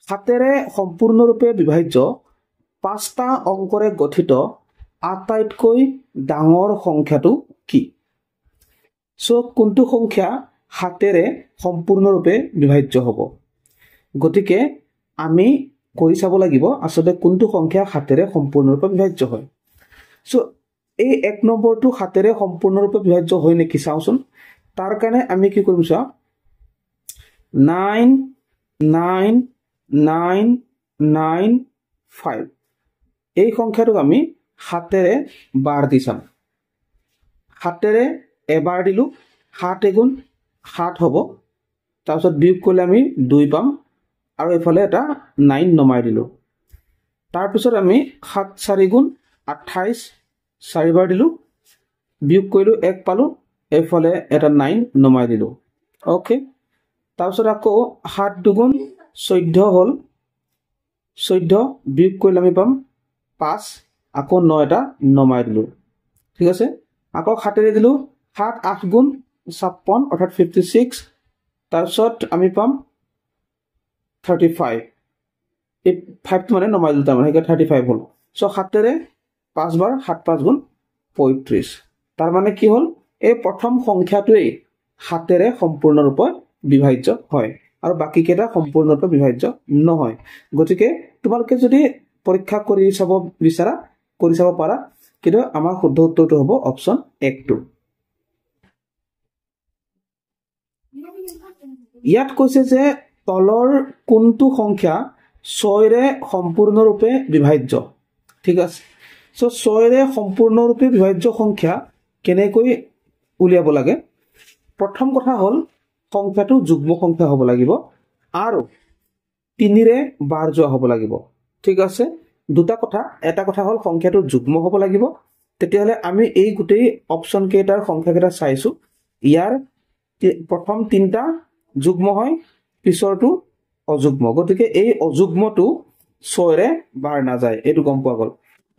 হাতেৰে সম্পূৰ্ণৰূপে বিভাজ্য 5টা অংকৰে গঠিত আটাইতকৈ ডাঙৰ সংখ্যাটো কি? সো কোনটো সংখ্যা হাতেৰে সম্পূৰ্ণৰূপে বিভাজ্য হ'ব? গতিকে আমি কৰি চাব লাগিব আসলে কোনটো সংখ্যা হাতেৰে সম্পূৰ্ণৰূপে বিভাজ্য হয়। সো এই 1 নম্বৰটো হাতেৰে সম্পূৰ্ণৰূপে বিভাজ্য হয় নেকি চাওঁচোন। তাৰ কাৰণে আমি কি কৰিম চোৱা 9 9 9 9 5 এই সংখ্যাটোক আমি হাতেৰে বাৰ দি চাম। হাতেৰে এবাৰ দিলো 7 এগুণ 7 হ'ব। তাৰপিছত বিয়োগ কৰিলে আমি 2 পাম আৰু এফালে এটা 9 নমাই দিলো। তাৰপিছত আমি 7 4 গুণ 28 4বাৰ দিলো বিয়োগ কৰিলো 1 পালো এফালে এটা 9 নমাই দিলো। ওকে, তাৰপিছত আকৌ 7 2 14 হ'ল 14 বিয়োগ কৰিলে আমি পাম 5 আকৌ 9 এটা নমাই দিলো। ঠিক আছে, আকৌ 7 দিলো 7 8 গুণ 56 অৰ্থাৎ 56 তাৰপিছত আমি পাম 35 এই 5 মানে নমাই দিলো তাৰমানে 35 হ'ল। সো 7ৰে 5 বাৰ 7 5 গুণ 35। তাৰ মানে কি হ'ল এই প্ৰথম সংখ্যাটোৱেই হাতেৰে সম্পূৰ্ণৰূপে বিভাজ্য হয় আৰু বাকি কেইটা সম্পূৰ্ণৰূপে বিভাজ্য নহয়। গতিকে তোমালোকে যদি পৰীক্ষা কৰি চাব বিচাৰা কৰি চাব পাৰা, কিন্তু আমাৰ শুদ্ধ উত্তৰটো হ'ব অপচন 1টো। ইয়াত কৈছে যে তলৰ কোনটো সংখ্যা 6ৰে সম্পূৰ্ণৰূপে বিভাজ্য। ঠিক আছে, সো 6ৰে সম্পূৰ্ণৰূপে বিভাজ্য সংখ্যা কেনেকৈ উলিয়াব লাগে? প্ৰথম কথা হ'ল সংখ্যাটো যুগ্ম সংখ্যা হ'ব লাগিব আৰু 3ৰে বাৰ যোৱা হ'ব লাগিব। ঠিক আছে, দুটা কথা। এটা কথা হ'ল সংখ্যাটো যুগ্ম হ'ব লাগিব। তেতিয়াহ'লে আমি এই গোটেই অপচন কেইটাৰ সংখ্যা কেইটা চাইছো, ইয়াৰ প্ৰথম 3টা যুগ্ম হয় পিছৰটো অযুগ্ম। গতিকে এই অযুগ্মটো 6ৰে বাৰ নাযায়, এইটো গম পোৱা গ'ল।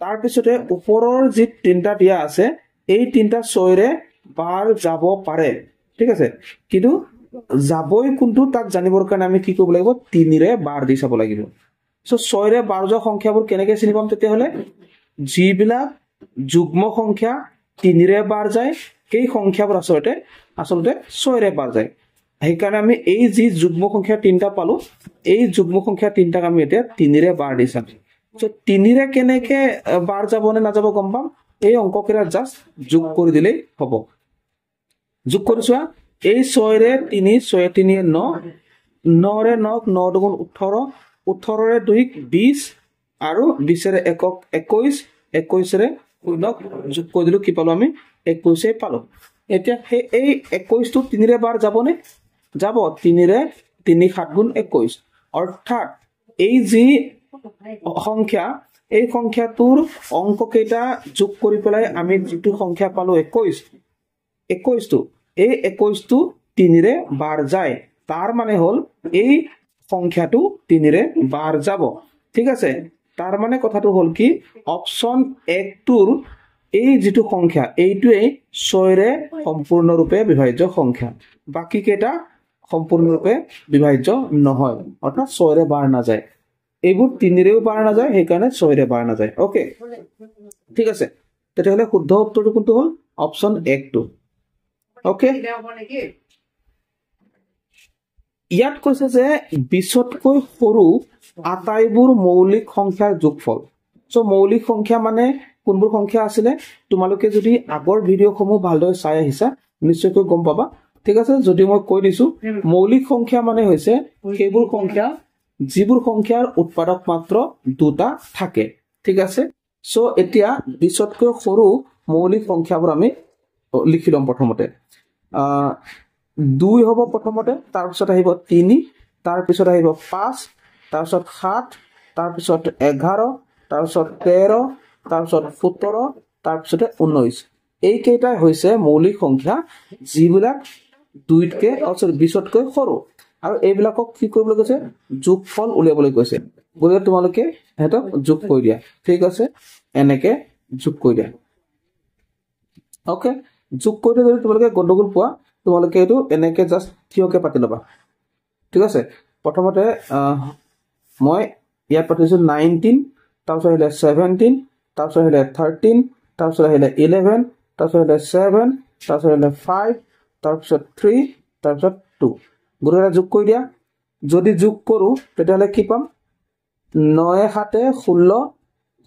তাৰপিছতে ওপৰৰ যি 3টা দিয়া আছে এই 3টা 6ৰে বাৰ যাব পাৰে। ঠিক আছে, কিন্তু যাবই কোনটো তাক জানিবৰ কাৰণে আমি কি কৰিব লাগিব 3ৰে বাৰ দি চাব লাগিব। সো 6ৰে বাৰ যোৱা সংখ্যাবোৰ কেনেকৈ চিনি পাম? তেতিয়াহ'লে যিবিলাক যুগ্ম সংখ্যা 3ৰে বাৰ যায় সেই সংখ্যাবোৰ আচলতে 6ৰে বাৰ যায়। সেইকাৰণে আমি এই যি যুগ্ম সংখ্যা 3টা পালো এই যুগ্ম সংখ্যা 3টাক আমি এতিয়া 3ৰে বাৰ দি চাম। সো 3ৰে কেনেকে বাৰ যাব নে নাযাব গম পাম, এই অংককেইটা জাষ্ট যোগ কৰি দিলেই হ'ব। যোগ কৰি চোৱা, এই 6ৰে 3 6 3 9 9ৰে 9 9 2 18 18ৰে 2 20 আৰু 20ৰে 1 21 21ৰে 0 যোগ কৰি দিলো কি পালো আমি 21 পালো। এতিয়া এই 21টো 3ৰে বাৰ যাবনে? যাব। 3ৰে 3 7 গুণ 21 অৰ্থাৎ এই যি সংখ্যা এই সংখ্যাটোৰ অংক কেইটা যোগ কৰি পেলাই আমি যিটো সংখ্যা পালো 21টো এই 21টো 3ৰে বাৰ যায়। তাৰ মানে হ'ল এই সংখ্যাটো 3ৰে বাৰ যাব। ঠিক আছে, তাৰ মানে কথাটো হ'ল কি অপচন 1টোৰ এই যিটো সংখ্যা এইটোৱে 6ৰে সম্পূৰ্ণৰূপে বিভাজ্য সংখ্যা, বাকি কেইটা সম্পূৰ্ণৰূপে বিভাজ্য নহয়, অৰ্থাৎ 6ৰে বাৰ নাযায়। এইবোৰ 3ৰেও বাৰ নাযায়, সেইকাৰণে 6ৰে বাৰ নাযায়। ওকে, ঠিক আছে, তেতিয়াহ'লে শুদ্ধ উত্তৰটো কোনটো হ'ল অপচন 1টো। ওকে, ইয়াত কৈছে যে 20তকৈ সৰু আটাইবোৰ মৌলিক সংখ্যাৰ যোগফল। সো মৌলিক সংখ্যা মানে কোনবোৰ সংখ্যা আছিলে তোমালোকে যদি আগৰ ভিডিঅ'সমূহ ভালদৰে চাই আহিছা নিশ্চয়কৈ গম পাবা। ঠিক আছে, যদি মই কৈ দিছো মৌলিক সংখ্যা মানে হৈছে সেইবোৰ সংখ্যা যিবোৰ সংখ্যাৰ উৎপাদক মাত্ৰ 2টা থাকে। ঠিক আছে, সো এতিয়া 20তকৈ সৰু মৌলিক সংখ্যাবোৰ আমি লিখি ল'ম। প্ৰথমতে 2 হ'ব প্ৰথমতে, তাৰপিছত আহিব 3, তাৰপিছত আহিব 5, তাৰপিছত 7, তাৰপিছত 11, তাৰপিছত 13, তাৰপিছত 17, তাৰপিছতে 19। এইকেইটাই হৈছে মৌলিক সংখ্যা যিবিলাক 20তকৈ সৰু আৰু এইবিলাকক কি কৰিবলৈ কৈছে যোগফল উলিয়াবলৈ কৈছে। গতিকে তোমালোকে সিহঁতক যোগ কৰি দিয়া। ঠিক আছে, এনেকে যোগ কৰি দিয়া। ওকে, যোগ কৰি যদি তোমালোকে গণ্ডগোল পোৱা তোমালোকে এইটো এনেকে জাষ্ট থিয়কে পাতি ল'বা। ঠিক আছে, প্ৰথমতে মই ইয়াত পাতিছোঁ 19 তাৰপিছত আহিলে 17 তাৰপিছত আহিলে 13 তাৰপিছত আহিলে 11 তাৰপিছত আহিলে 7 তাৰপিছত আহিলে 5 তাৰপিছত 3 তাৰপিছত 2 গোটেইকেইটা যোগ কৰি দিয়া যদি যোগ কৰোঁ তেতিয়াহ'লে কি পাম 9 7 16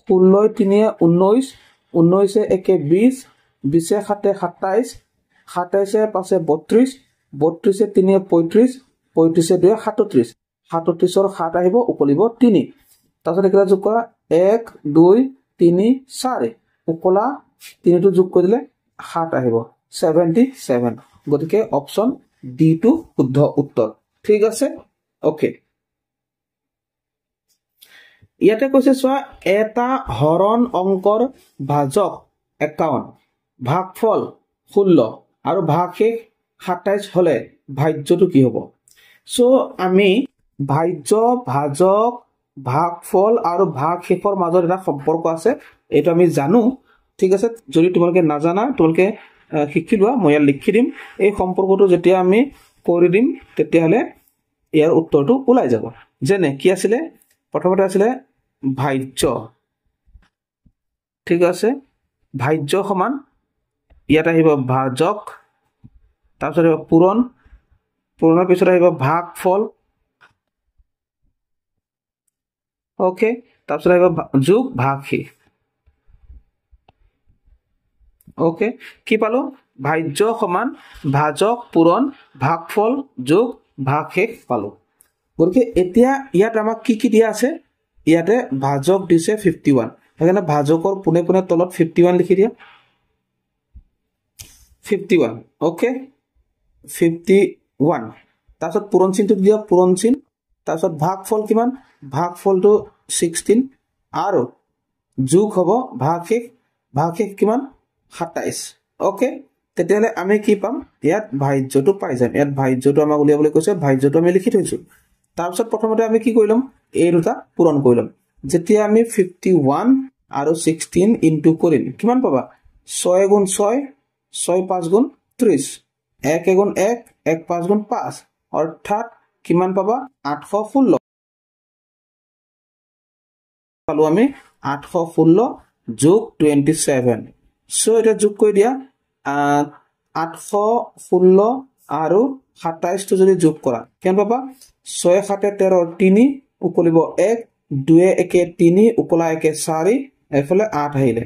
16 3 19 19 1 20 20 7 27 27 5 32 32 3 35 35 2 37 37 7 আহিব উকলিব 3 তাৰপিছত এইকেইটা যোগ কৰা 1 2 3 4 উকলা 3টো যোগ কৰি দিলে 7 আহিব 77 গতিকে অপচন ডি টো শুদ্ধ উত্তৰ ঠিক আছে ওকে ইয়াতে কৈছে চোৱা এটা হৰণ অংকৰ ভাজক 51 ভাগফল 16 আৰু ভাগশেষ 27 হলে ভাজ্যটো কি হ'ব সো আমি ভাজ্য ভাজক ভাগফল আৰু ভাগশেষৰ মাজত এটা সম্পৰ্ক আছে এইটো আমি জানো ঠিক আছে যদি তোমালোকে নাজানা তোমালোকে শিকি লোৱা মই ইয়াত লিখি দিম এই সম্পৰ্কটো যেতিয়া আমি কৰি দিম তেতিয়াহলে ইয়াৰ উত্তৰটো ওলাই যাব যেনে কি আছিল প্ৰথমতে আছিল ভাজ্য ঠিক আছে ভাজ্য সমান ইয়াত আহিব ভাজক তাৰপিছত আহিব পূৰণ পূৰণৰ পিছত আহিব ভাগফল ওকে তাৰপিছত আহিব যোগ ভাগশেষ ওকে কি পালো ভাজ্য সমান ভাজক পূৰণ ভাগফল যোগ ভাগশেষ পালো গতিকে এতিয়া ইয়াত আমাক কি দিয়া আছে ইয়াতে ভাজক দিছে 51 সেইকাৰণে ভাজকৰ পুনে পুনে তলত 51 লিখি দিয়া 51 ওকে 51 তাৰপিছত পূৰণ চিনটো দিয়া পূৰণ চিন তাৰপিছত ভাগফল কিমান ভাগফলটো 16 আৰু যোগ হ'ব ভাগশেষ কিমান 27 ওকে তেতিয়াহ'লে আমি কি পাম ইয়াত ভাজ্যটো পাই যাম ইয়াত ভাজ্যটো আমাক উলিয়াবলৈ কৈছে ভাজ্যটো আমি লিখি থৈছো তাৰপিছত প্ৰথমতে আমি কি কৰিলম এই দুটা পূৰণ কৰিলম যেতিয়া আমি 51 আৰু 16 ইনটু কৰিম কিমান পাবা 6 গুণ 6 6 5 গুণ 30 1 গুণ 1 1 5 গুণ 5 অৰ্থাৎ কিমান পাবা 816 পালো আমি 816 যোগ 27 সো এটা যোগ কৰি দিয়া 816 আৰু 27 টো যদি যোগ কৰা কিমান পাবা 6 7 13 3 উকলিব 1 2 1 3 উকলা 1 4 এফালে 8 আহিলে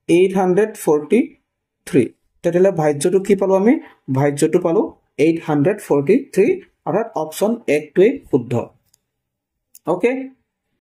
843 তেতিয়াহ'লে ভাজ্যটো কি পালো আমি ভাজ্যটো পালো 843 অৰ্থাৎ অপচন 1 টোৱে শুদ্ধ ওকে